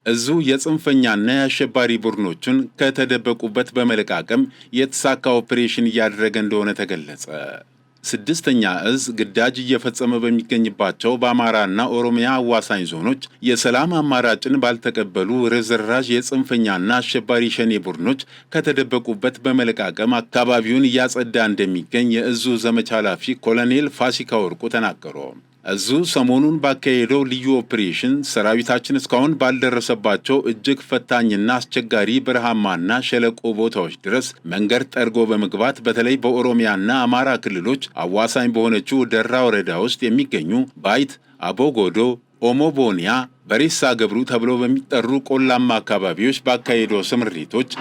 እዙ የጽንፈኛና የአሸባሪ ቡድኖቹን ከተደበቁበት በመለቃቀም የተሳካ ኦፕሬሽን እያደረገ እንደሆነ ተገለጸ። ስድስተኛ እዝ ግዳጅ እየፈጸመ በሚገኝባቸው በአማራና ኦሮሚያ አዋሳኝ ዞኖች የሰላም አማራጭን ባልተቀበሉ ርዝራዥ የጽንፈኛና አሸባሪ ሸኔ ቡድኖች ከተደበቁበት በመለቃቀም አካባቢውን እያጸዳ እንደሚገኝ የእዙ ዘመቻ ኃላፊ ኮሎኔል ፋሲካ ወርቁ ተናገሩ። እዙ ሰሞኑን ባካሄደው ልዩ ኦፕሬሽን ሰራዊታችን እስካሁን ባልደረሰባቸው እጅግ ፈታኝና አስቸጋሪ በረሃማና ሸለቆ ቦታዎች ድረስ መንገድ ጠርጎ በመግባት በተለይ በኦሮሚያና አማራ ክልሎች አዋሳኝ በሆነችው ደራ ወረዳ ውስጥ የሚገኙ ባይት፣ አቦጎዶ፣ ኦሞቦኒያ፣ በሬሳ ገብሩ ተብሎ በሚጠሩ ቆላማ አካባቢዎች ባካሄደው ስምሪቶች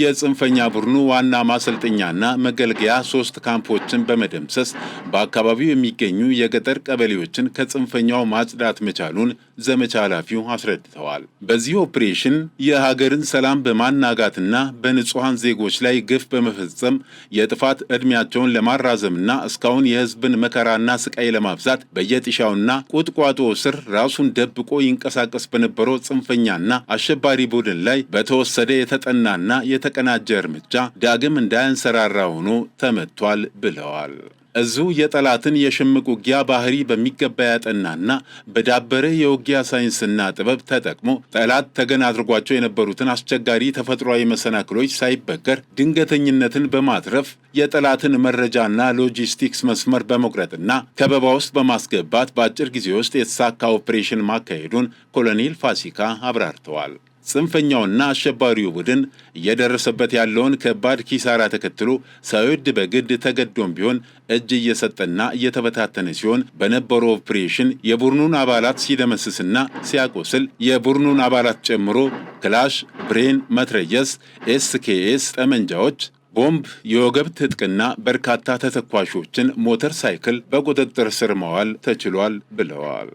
የጽንፈኛ ቡድኑ ዋና ማሰልጠኛና መገልገያ 3 ካምፖችን በመደምሰስ በአካባቢው የሚገኙ የገጠር ቀበሌዎችን ከጽንፈኛው ማጽዳት መቻሉን ዘመቻ ኃላፊው አስረድተዋል። በዚህ ኦፕሬሽን የሀገርን ሰላም በማናጋትና በንጹሐን ዜጎች ላይ ግፍ በመፈጸም የጥፋት ዕድሜያቸውን ለማራዘምና እስካሁን የሕዝብን መከራና ስቃይ ለማብዛት በየጥሻውና ቁጥቋጦ ስር ራሱን ደብቆ ይንቀሳቀስ በነበረው ጽንፈኛና አሸባሪ ቡድን ላይ በተወሰደ የተጠናና የተቀናጀ እርምጃ ዳግም እንዳያንሰራራ ሆኖ ተመቷል ብለዋል። እዙ የጠላትን የሽምቅ ውጊያ ባህሪ በሚገባ ያጠናና በዳበረ የውጊያ ሳይንስና ጥበብ ተጠቅሞ ጠላት ተገን አድርጓቸው የነበሩትን አስቸጋሪ ተፈጥሯዊ መሰናክሎች ሳይበገር ድንገተኝነትን በማትረፍ የጠላትን መረጃና ሎጂስቲክስ መስመር በመቁረጥና ከበባ ውስጥ በማስገባት በአጭር ጊዜ ውስጥ የተሳካ ኦፕሬሽን ማካሄዱን ኮሎኔል ፋሲካ አብራርተዋል። ጽንፈኛውና አሸባሪው ቡድን እየደረሰበት ያለውን ከባድ ኪሳራ ተከትሎ ሳይወድ በግድ ተገዶም ቢሆን እጅ እየሰጠና እየተበታተነ ሲሆን በነበረው ኦፕሬሽን የቡድኑን አባላት ሲደመስስና ሲያቆስል የቡድኑን አባላት ጨምሮ ክላሽ፣ ብሬን፣ መትረየስ፣ ኤስኬኤስ ጠመንጃዎች፣ ቦምብ፣ የወገብ ትጥቅና በርካታ ተተኳሾችን ሞተር ሳይክል በቁጥጥር ስር ማዋል ተችሏል ብለዋል።